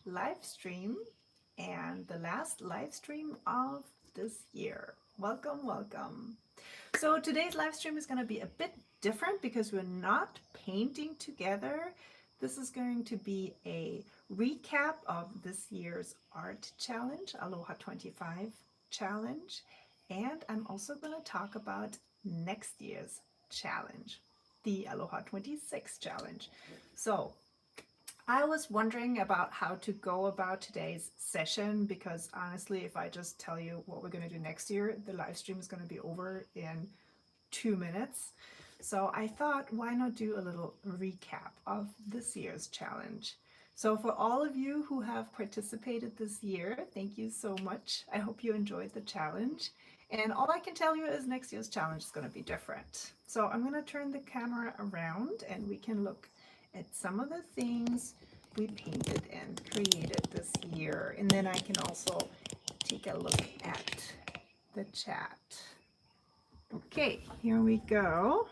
live stream and the last live stream of this year. Welcome, welcome. So today's live stream is going to be a bit different because we're not painting together. This is going to be a recap of this year's art challenge, Aloha 25 challenge. And I'm also going to talk about next year's challenge, the Aloha 26 challenge. So I was wondering about how to go about today's session because honestly, if I just tell you what we're going to do next year, the live stream is going to be over in 2 minutes. So I thought, why not do a little recap of this year's challenge? So for all of you who have participated this year, thank you so much. I hope you enjoyed the challenge. And all I can tell you is next year's challenge is going to be different. So I'm going to turn the camera around and we can look at some of the things we painted and created this year. And then I can also take a look at the chat. Okay, here we go.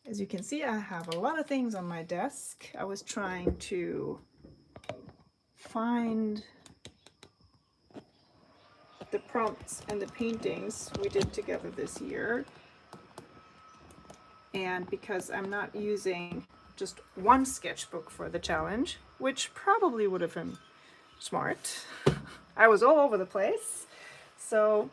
As you can see, I have a lot of things on my desk. I was trying to find the prompts and the paintings we did together this year. And because I'm not using just one sketchbook for the challenge, which probably would have been smart, I was all over the place. So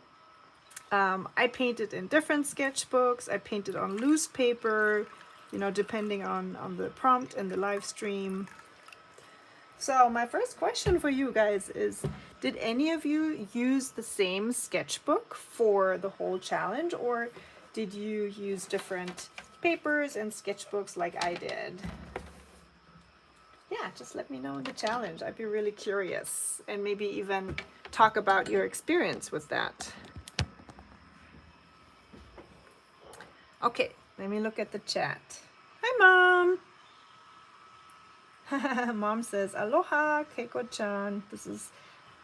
I painted in different sketchbooks. I painted on loose paper, you know, depending on the prompt and the live stream. So my first question for you guys is, did any of you use the same sketchbook for the whole challenge, or did you use different papers and sketchbooks like I did? Yeah, just let me know in the challenge. I'd be really curious, and maybe even talk about your experience with that. Okay, let me look at the chat. Hi, Mom. Mom says, Aloha, Keiko-chan. This is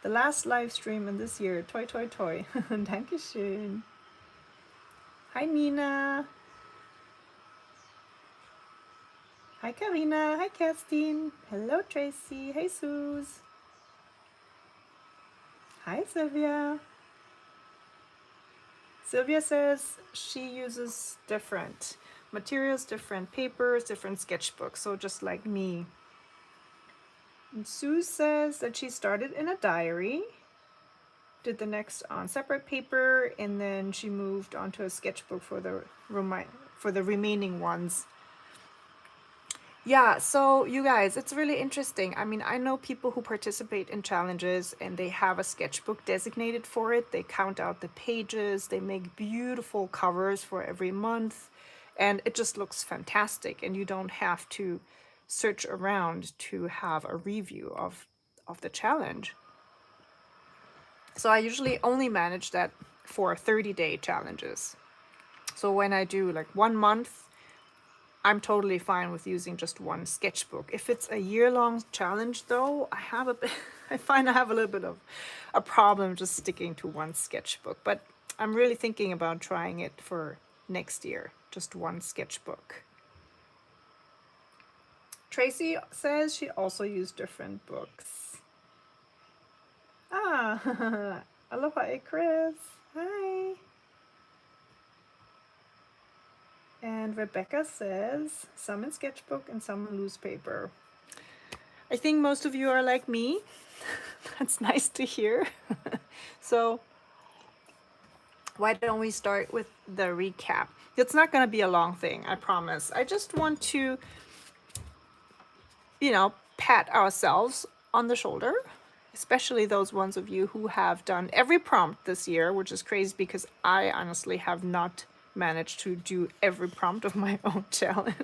the last live stream in this year. Toi, toi, toi. Dankeschön. Hi, Nina. Hi, Karina. Hi, Kerstin. Hello, Tracy. Hey, Suze. Hi, Sylvia. Sylvia says she uses different materials, different papers, different sketchbooks, so just like me. And Sue says that she started in a diary, did the next on separate paper, and then she moved on to a sketchbook for the remaining ones. Yeah, so you guys, it's really interesting. I mean, I know people who participate in challenges and they have a sketchbook designated for it. They count out the pages, they make beautiful covers for every month, and it just looks fantastic. And you don't have to search around to have a review of the challenge. So I usually only manage that for 30-day challenges. So when I do like 1 month, I'm totally fine with using just one sketchbook. If it's a year-long challenge though, I find I have a little bit of a problem just sticking to one sketchbook, but I'm really thinking about trying it for next year, just one sketchbook. Tracy says she also used different books. Ah, aloha, Chris. Hi. And Rebecca says some in sketchbook and some in loose paper. I think most of you are like me. That's nice to hear. So why don't we start with the recap? It's not going to be a long thing, I promise. I just want to, you know, pat ourselves on the shoulder, especially those ones of you who have done every prompt this year, which is crazy because I honestly have not managed to do every prompt of my own challenge.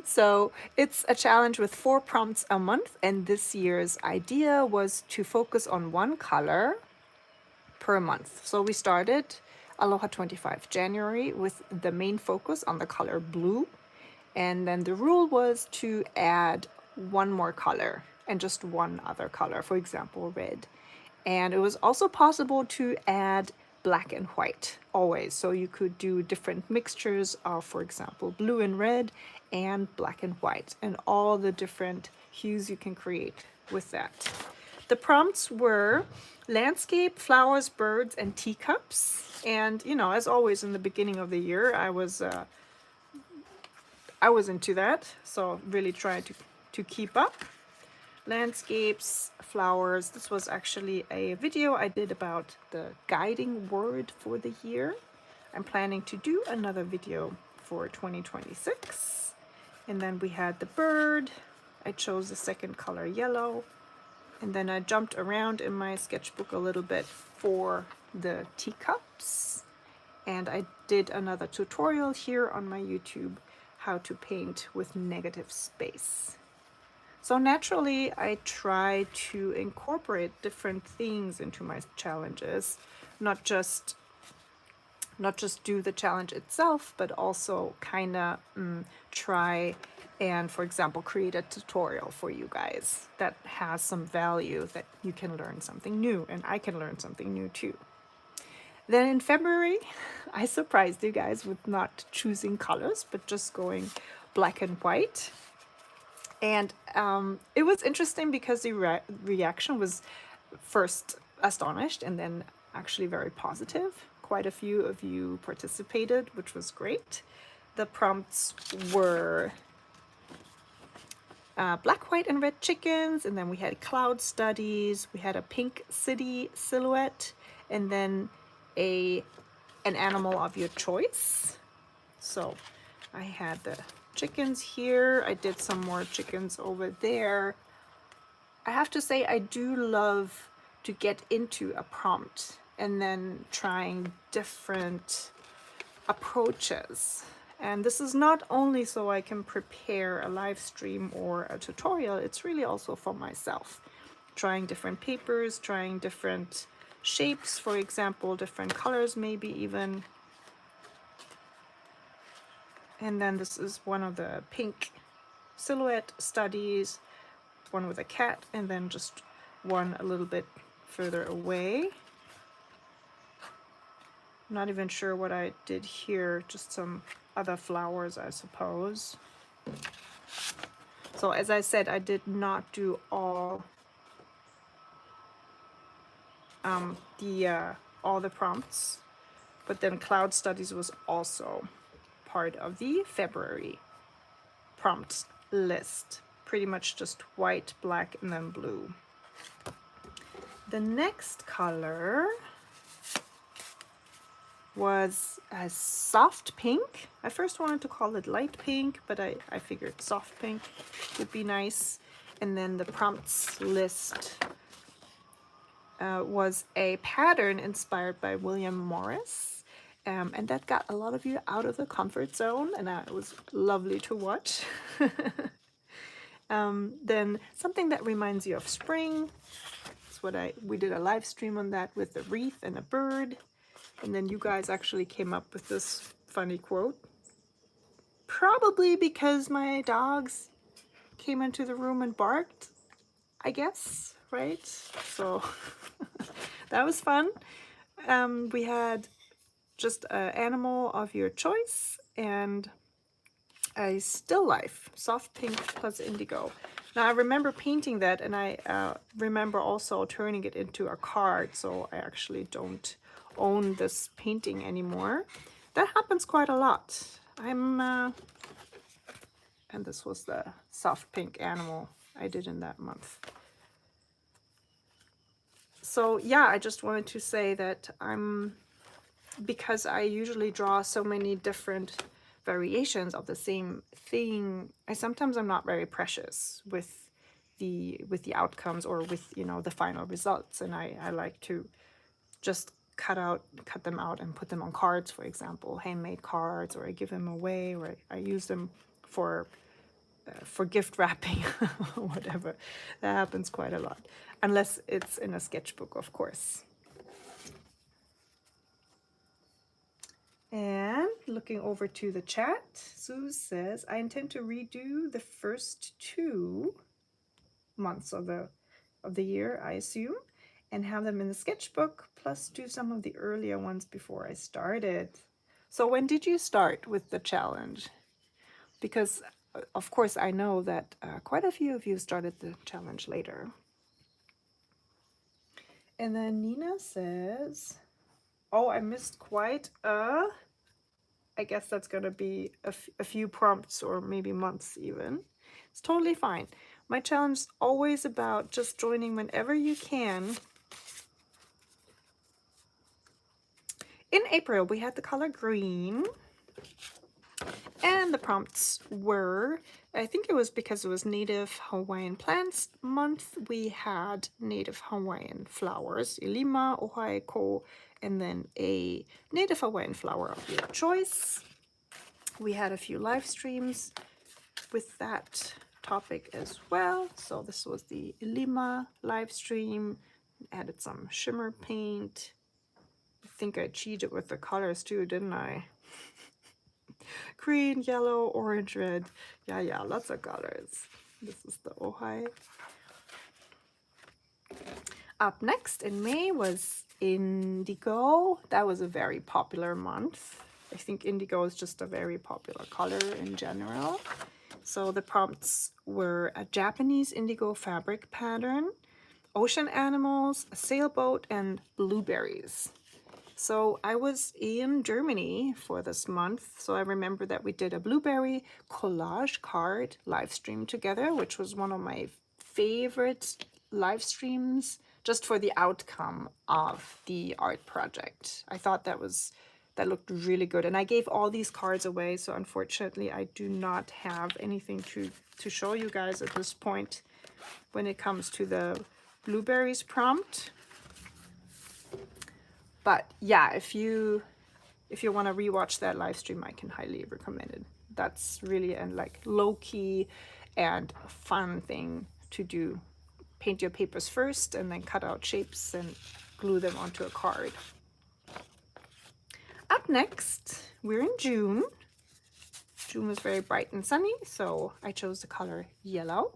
So it's a challenge with 4 prompts a month, and this year's idea was to focus on one color per month. So we started Aloha 25 January with the main focus on the color blue, and then the rule was to add one more color and just one other color, for example red. And it was also possible to add black and white always. So you could do different mixtures of, for example, blue and red and black and white, and all the different hues you can create with that. The prompts were landscape, flowers, birds, and teacups. And, you know, as always in the beginning of the year, I was into that, so really trying to keep up. Landscapes, flowers. This was actually a video I did about the guiding word for the year. I'm planning to do another video for 2026. And then we had the bird. I chose the second color, yellow. And then I jumped around in my sketchbook a little bit for the teacups. And I did another tutorial here on my YouTube, how to paint with negative space. So naturally, I try to incorporate different things into my challenges, not just do the challenge itself, but also kind of try and, for example, create a tutorial for you guys that has some value, that you can learn something new, and I can learn something new too. Then in February, I surprised you guys with not choosing colors, but just going black and white. And it was interesting because the reaction was first astonished and then actually very positive. Quite a few of you participated, which was great. The prompts were black, white, and red chickens, and then we had cloud studies, we had a pink city silhouette, and then an animal of your choice. So I had the chickens here. I did some more chickens over there. I have to say, I do love to get into a prompt and then trying different approaches. And this is not only so I can prepare a live stream or a tutorial, it's really also for myself. Trying different papers, trying different shapes, for example, different colors maybe even. And then this is one of the pink silhouette studies, one with a cat, and then just one a little bit further away. I'm not even sure what I did here, just some other flowers, I suppose. So as I said, I did not do all the prompts, but then cloud studies was also part of the February prompt list. Pretty much just white, black, and then blue. The next color was a soft pink. I first wanted to call it light pink, but I figured soft pink would be nice. And then the prompts list was a pattern inspired by William Morris. And that got a lot of you out of the comfort zone, and it was lovely to watch. Then something that reminds you of spring. That's what we did a live stream on that with a wreath and a bird. And then you guys actually came up with this funny quote. Probably because my dogs came into the room and barked, I guess, right? So that was fun. We had just an animal of your choice and a still life, soft pink plus indigo. Now I remember painting that, and I remember also turning it into a card, so I actually don't own this painting anymore. That happens quite a lot. And this was the soft pink animal I did in that month. So yeah, I just wanted to say that because I usually draw so many different variations of the same thing, sometimes I'm not very precious with the outcomes or with, you know, the final results, and I like to just cut them out and put them on cards, for example, handmade cards, or I give them away, or I use them for gift wrapping or whatever. That happens quite a lot, unless it's in a sketchbook, of course. And looking over to the chat, Sue says, I intend to redo the first 2 months of the year, I assume, and have them in the sketchbook, plus do some of the earlier ones before I started. So when did you start with the challenge? Because of course I know that quite a few of you started the challenge later. And then Nina says, oh, I missed quite I guess that's gonna be a few prompts or maybe months even. It's totally fine. My challenge is always about just joining whenever you can. In April, we had the color green. And the prompts were, I think it was because it was Native Hawaiian Plants Month, we had Native Hawaiian flowers, Ilima, Ohaeko, and then a Native Hawaiian flower of your choice. We had a few live streams with that topic as well. So this was the Ilima live stream, added some shimmer paint. I think I cheated with the colors too, didn't I? Green, yellow, orange, red. Yeah, lots of colors. This is the Ojai. Up next in May was indigo. That was a very popular month. I think indigo is just a very popular color in general. So the prompts were a Japanese indigo fabric pattern, ocean animals, a sailboat, and blueberries. So I was in Germany for this month, so I remember that we did a blueberry collage card live stream together, which was one of my favorite live streams just for the outcome of the art project. I thought that looked really good, and I gave all these cards away, so unfortunately I do not have anything to show you guys at this point when it comes to the blueberries prompt. But yeah, if you want to rewatch that live stream, I can highly recommend it. That's really a like low-key and fun thing to do. Paint your papers first and then cut out shapes and glue them onto a card. Up next, we're in June. June was very bright and sunny, so I chose the color yellow.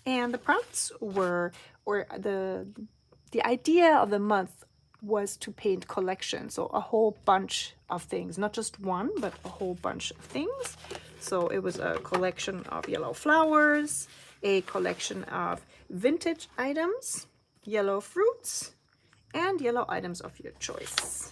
And the prompts were, or the idea of the month was to paint collection, so a whole bunch of things, not just one, but a whole bunch of things. So it was a collection of yellow flowers, a collection of vintage items, yellow fruits, and yellow items of your choice.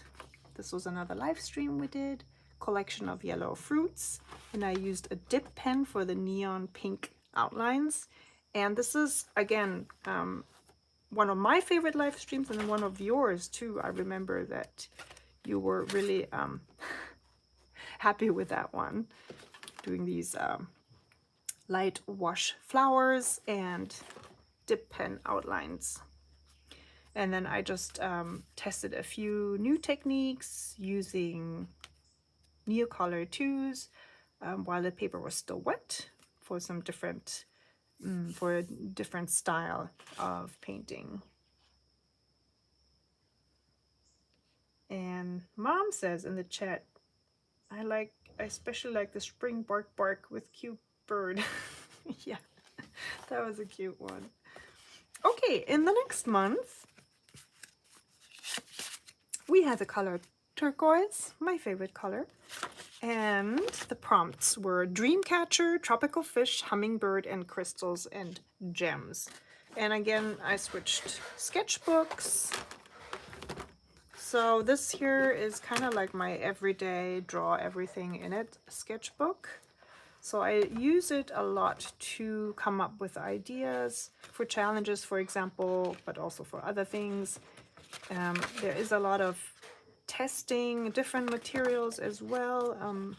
This was another live stream we did, collection of yellow fruits, and I used a dip pen for the neon pink outlines. And this is, again, one of my favorite live streams and one of yours too. I remember that you were really happy with that one, doing these light wash flowers and dip pen outlines. And then I just tested a few new techniques using Neocolor 2s while the paper was still wet for some different for a different style of painting. And Mom says in the chat, I especially like the spring bark with cute bird. Yeah, that was a cute one. Okay, in the next month, we had the color turquoise, my favorite color. And the prompts were Dreamcatcher, Tropical Fish, Hummingbird, and Crystals and Gems. And again, I switched sketchbooks. So this here is kind of like my everyday draw everything in it sketchbook. So I use it a lot to come up with ideas for challenges, for example, but also for other things. There is a lot of testing different materials as well.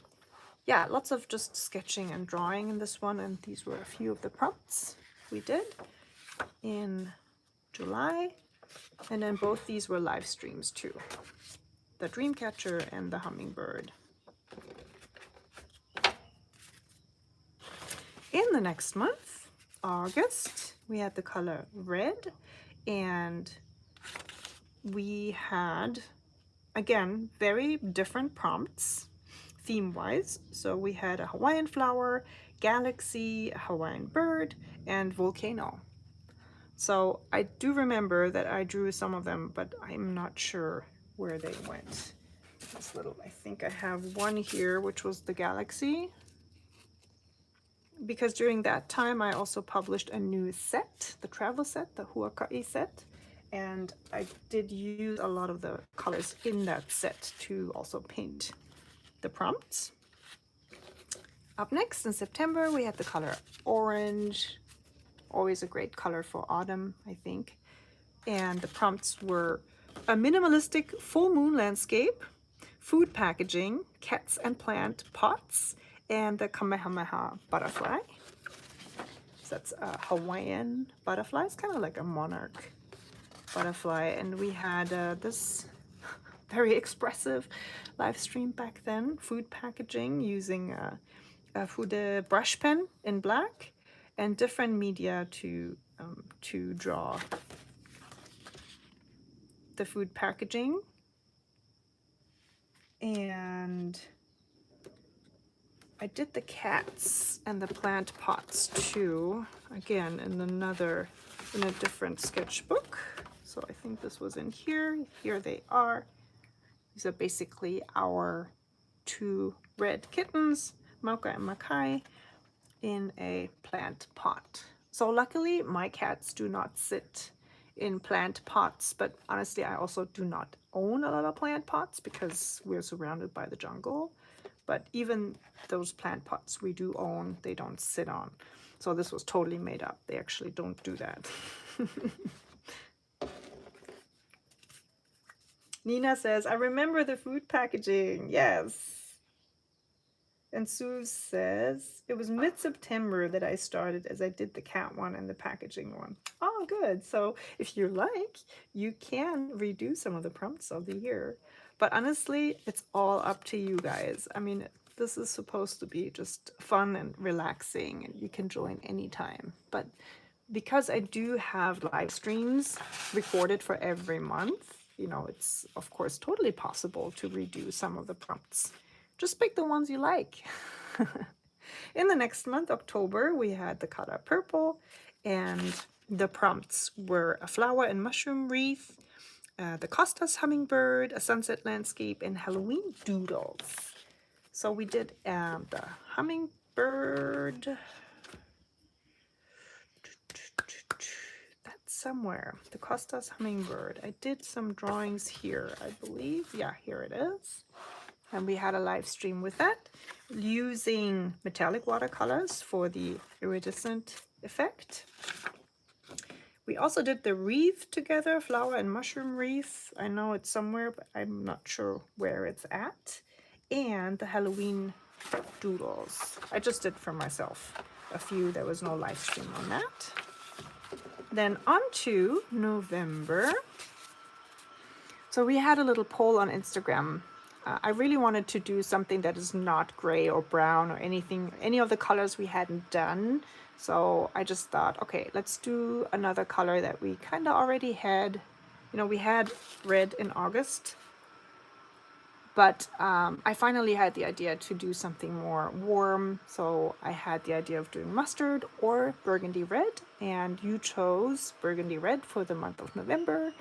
Yeah, lots of just sketching and drawing in this one, and these were a few of the prompts we did in July. And then both these were live streams too, the Dreamcatcher and the Hummingbird. In the next month, August, we had the color red, and we had, again, very different prompts theme-wise. So we had a Hawaiian flower, galaxy, a Hawaiian bird, and volcano. So I do remember that I drew some of them, but I'm not sure where they went. This little, I think I have one here, which was the galaxy. Because during that time I also published a new set, the travel set, the Huakai set, and I did use a lot of the colors in that set to also paint the prompts. Up next in September we had the color orange, always a great color for autumn, I think. And the prompts were a minimalistic full moon landscape, food packaging, cats and plant pots, and the Kamehameha butterfly. So that's a Hawaiian butterfly. It's kind of like a monarch butterfly. And we had this very expressive live stream back then, food packaging using a food brush pen in black and different media to draw the food packaging. And I did the cats and the plant pots too, again in a different sketchbook. So I think this was in here. Here they are. These are basically our two red kittens, Mauka and Makai, in a plant pot. So luckily my cats do not sit in plant pots, but honestly I also do not own a lot of plant pots because we're surrounded by the jungle. But even those plant pots we do own, they don't sit on. So this was totally made up. They actually don't do that. Nina says, I remember the food packaging. Yes. And Sue says, it was mid-September that I started as I did the cat one and the packaging one. Oh, good. So if you like, you can redo some of the prompts of the year. But honestly, it's all up to you guys. I mean, this is supposed to be just fun and relaxing, and you can join anytime. But because I do have live streams recorded for every month, you know, it's of course totally possible to redo some of the prompts. Just pick the ones you like. In the next month, October, we had the color purple, and the prompts were a flower and mushroom wreath, the Costas hummingbird, a sunset landscape, and Halloween doodles. So we did the hummingbird. That's somewhere. The Costas hummingbird. I did some drawings here, I believe. Yeah, here it is. And we had a live stream with that, using metallic watercolors for the iridescent effect. We also did the wreath together, flower and mushroom wreath. I know it's somewhere, but I'm not sure where it's at. And the Halloween doodles. I just did for myself a few. There was no live stream on that. Then on to November. So we had a little poll on Instagram. I really wanted to do something that is not gray or brown or anything, any of the colors we hadn't done. So I just thought, okay, let's do another color that we kind of already had. You know, we had red in August, but I finally had the idea to do something more warm. So I had the idea of doing mustard or burgundy red, and you chose burgundy red for the month of November.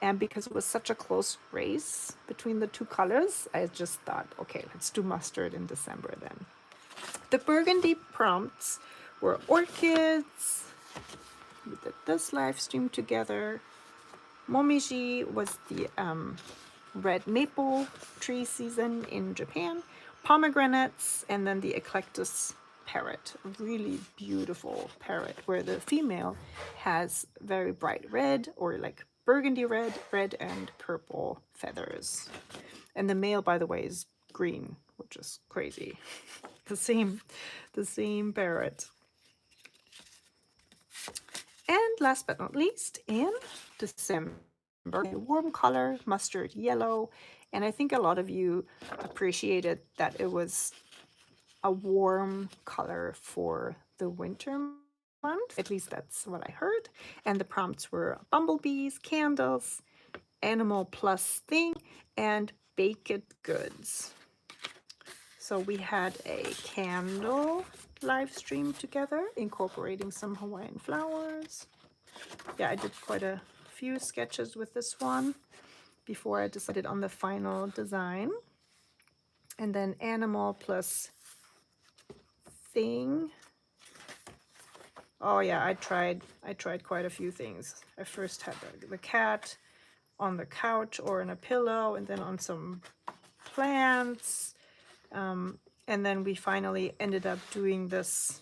And because it was such a close race between the two colors, I just thought, okay, let's do mustard in December then. The burgundy prompts were orchids. We did this live stream together. Momiji was the red maple tree season in Japan. Pomegranates, and then the eclectus parrot, a really beautiful parrot where the female has very bright red or like burgundy red, red and purple feathers. And the male, by the way, is green, which is crazy. the same parrot. And last but not least, in December, a warm color, mustard yellow. And I think a lot of you appreciated that it was a warm color for the winter month. At least that's what I heard. And the prompts were bumblebees, candles, animal plus thing, and baked goods. So we had a candle live stream together, incorporating some Hawaiian flowers. yeah, I did quite a few sketches with this one before I decided on the final design. And then animal plus thing. Oh yeah, I tried quite a few things. I first had the cat on the couch or in a pillow, and then on some plants. And then we finally ended up doing this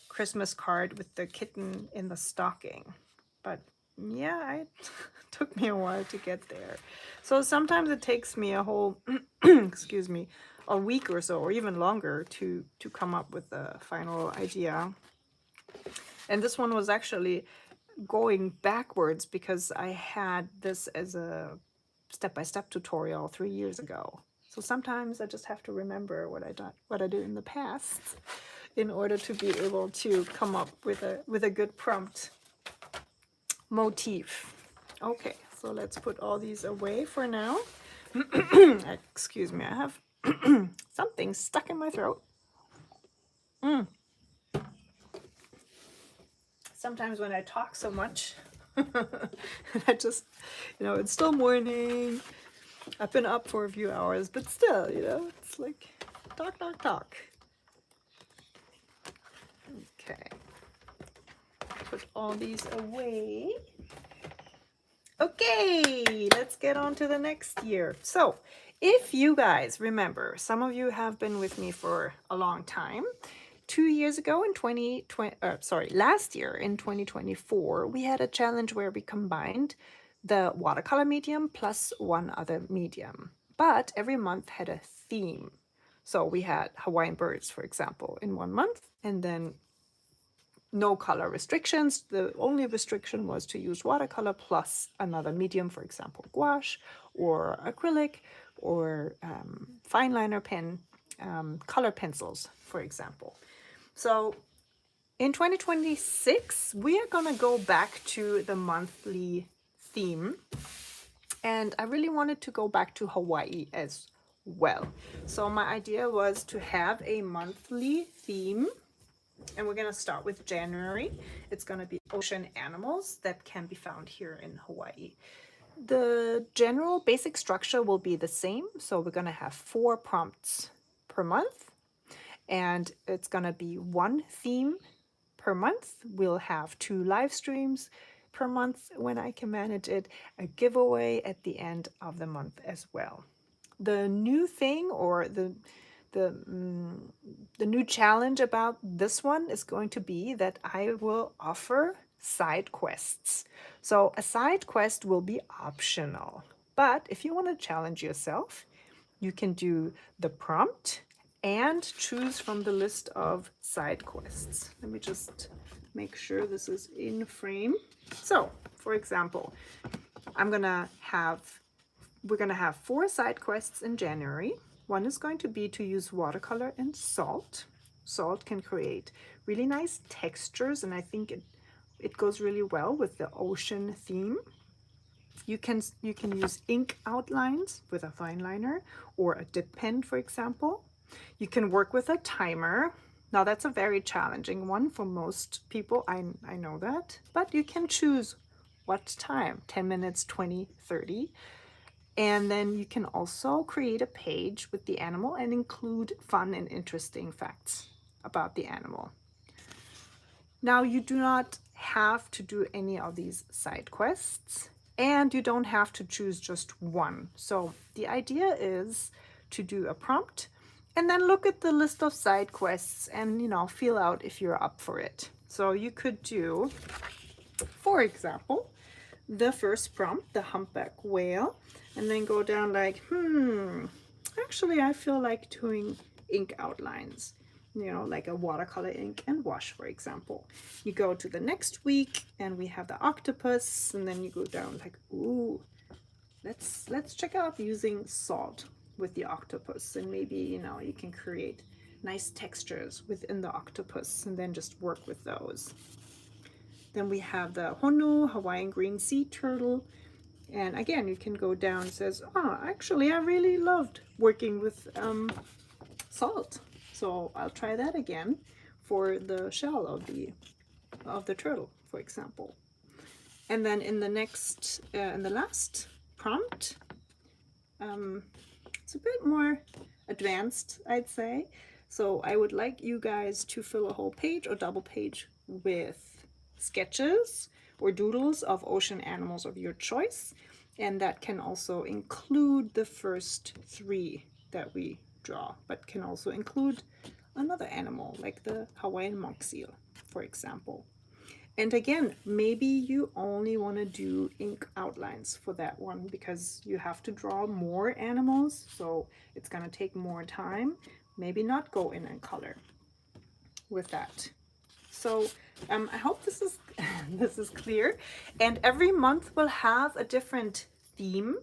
Christmas card with the kitten in the stocking. But yeah, it took me a while to get there. So sometimes it takes me a whole, excuse me, a week or so, or even longer to come up with the final idea. And this one was actually going backwards because I had this as a step-by-step tutorial 3 years ago. So sometimes I just have to remember what I did in the past in order to be able to come up with a good prompt motif. Okay, so let's put all these away for now. Excuse me, I have something stuck in my throat. Sometimes when I talk so much, I just, it's still morning. I've been up for a few hours, but still, it's like talk, talk, talk. Okay. Put all these away. Okay, let's get on to the next year. So, if you guys remember, some of you have been with me for a long time. 2 years ago in last year in 2024, we had a challenge where we combined the watercolor medium plus one other medium. But every month had a theme. So we had Hawaiian birds, for example, in 1 month, and then no color restrictions. The only restriction was to use watercolor plus another medium, for example, gouache or acrylic or fine liner pen, color pencils, for example. So in 2026, we are going to go back to the monthly theme. And I really wanted to go back to Hawaii as well. So my idea was to have a monthly theme. And we're going to start with January. It's going to be ocean animals that can be found here in Hawaii. The general basic structure will be the same. So we're going to have 4 prompts per month. And it's going to be 1 theme per month. We'll have 2 live streams per month when I can manage it, a giveaway at the end of the month as well. The new thing, or the new challenge about this one is going to be that I will offer side quests. So a side quest will be optional, but if you want to challenge yourself, you can do the prompt and choose from the list of side quests. Let me just make sure this is in frame. So, for example, we're gonna have 4 side quests in January. One is going to be to use watercolor and salt. Salt can create really nice textures, and I think it goes really well with the ocean theme. You can use ink outlines with a fine liner or a dip pen, for example. You can work with a timer. Now that's a very challenging one for most people, I know that, but you can choose what time, 10 minutes, 20, 30. And then you can also create a page with the animal and include fun and interesting facts about the animal. Now you do not have to do any of these side quests, and you don't have to choose just one. So the idea is to do a prompt and then look at the list of side quests and, feel out if you're up for it. So you could do, for example, the first prompt, the humpback whale, and then go down like, actually I feel like doing ink outlines, like a watercolor ink and wash, for example. You go to the next week and we have the octopus, and then you go down like, ooh, let's check out using salt with the octopus, and maybe you can create nice textures within the octopus and then just work with those. Then we have the honu, Hawaiian green sea turtle, and again you can go down. It says, actually I really loved working with salt, so I'll try that again for the shell of the of the turtle, for example. And then in the next, in the last prompt, it's a bit more advanced, I'd say. So I would like you guys to fill a whole page or double page with sketches or doodles of ocean animals of your choice. And that can also include the first 3 that we draw, but can also include another animal like the Hawaiian monk seal, for example. And again, maybe you only want to do ink outlines for that one because you have to draw more animals, so it's going to take more time. Maybe not go in color with that. So I hope this is this is clear. And every month will have a different theme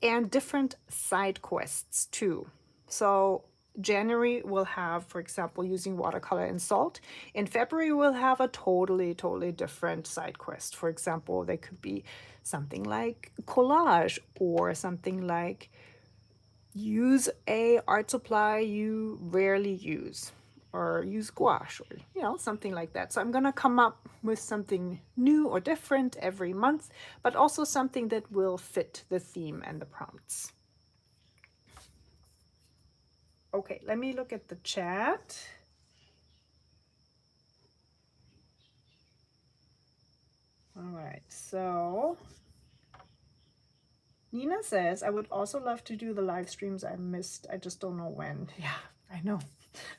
and different side quests too. So January will have, for example, using watercolor and salt. In February, we'll have a totally different side quest. For example, they could be something like collage or something like use a art supply you rarely use or use gouache or something like that. So I'm going to come up with something new or different every month, but also something that will fit the theme and the prompts. Okay, let me look at the chat. All right, so Nina says, I would also love to do the live streams I missed. I just don't know when. Yeah, I know.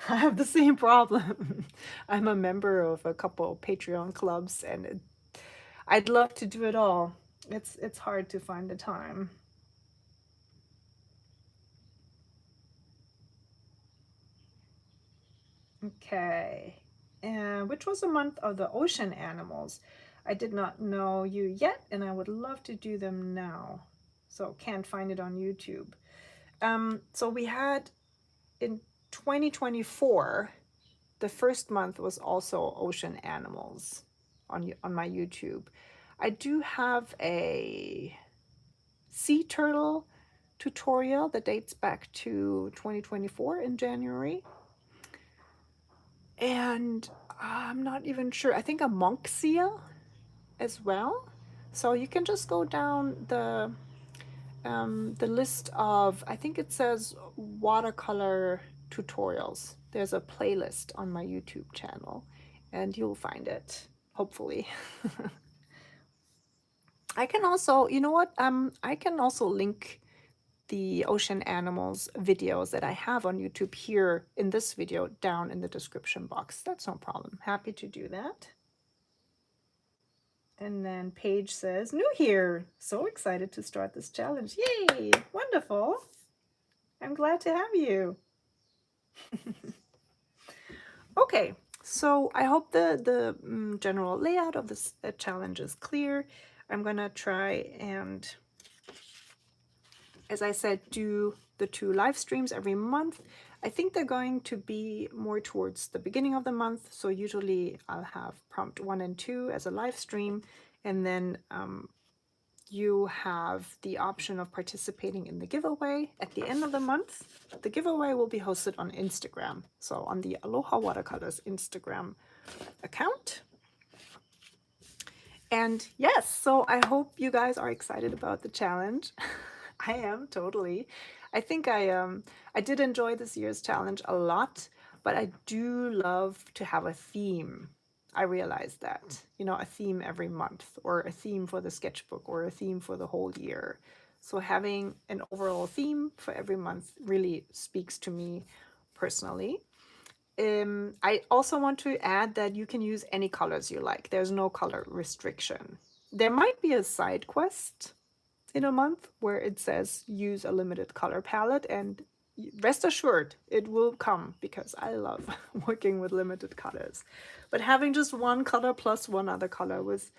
I have the same problem. I'm a member of a couple of Patreon clubs and I'd love to do it all. It's hard to find the time. Okay. And which was the month of the ocean animals? I did not know you yet, and I would love to do them now. So can't find it on YouTube. So we had in 2024, the first month was also ocean animals on my YouTube. I do have a sea turtle tutorial that dates back to 2024 in January. And I'm not even sure. I think a monk seal as well. So you can just go down the list of, I think it says watercolor tutorials. There's a playlist on my YouTube channel and you'll find it, hopefully. I can also, you know what? I can also link the ocean animals videos that I have on YouTube here in this video down in the description box. That's no problem. Happy to do that. And then Paige says, new here. So excited to start this challenge. Yay! Wonderful. I'm glad to have you. Okay, so I hope the general layout of this challenge is clear. I'm gonna try and, as I said, do the 2 live streams every month. I think they're going to be more towards the beginning of the month. So usually I'll have prompt 1 and 2 as a live stream, and then you have the option of participating in the giveaway at the end of the month. The giveaway will be hosted on Instagram, so on the Aloha Watercolors Instagram account. And yes, so I hope you guys are excited about the challenge. I am totally. I think I did enjoy this year's challenge a lot, but I do love to have a theme. I realized that, a theme every month or a theme for the sketchbook or a theme for the whole year. So having an overall theme for every month really speaks to me personally. I also want to add that you can use any colors you like. There's no color restriction. There might be a side quest in a month where it says use a limited color palette, and rest assured it will come because I love working with limited colors. But having just one color plus one other color was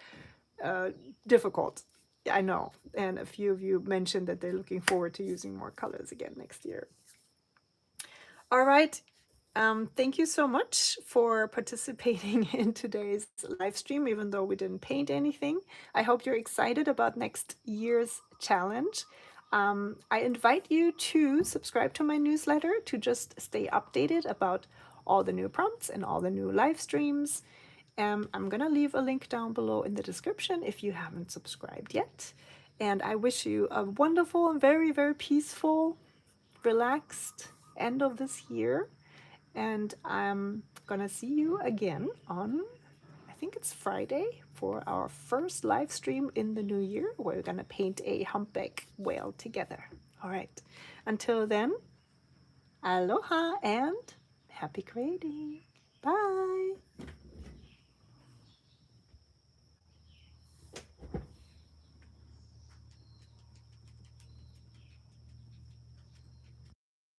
difficult. I know, and a few of you mentioned that they're looking forward to using more colors again next year. All right. Thank you so much for participating in today's live stream, even though we didn't paint anything. I hope you're excited about next year's challenge. I invite you to subscribe to my newsletter to just stay updated about all the new prompts and all the new live streams. I'm gonna leave a link down below in the description if you haven't subscribed yet. And I wish you a wonderful and very, very peaceful, relaxed end of this year. And I'm gonna see you again on, I think it's Friday, for our first live stream in the new year. We're gonna paint a humpback whale together. All right. Until then, aloha and happy creating. Bye.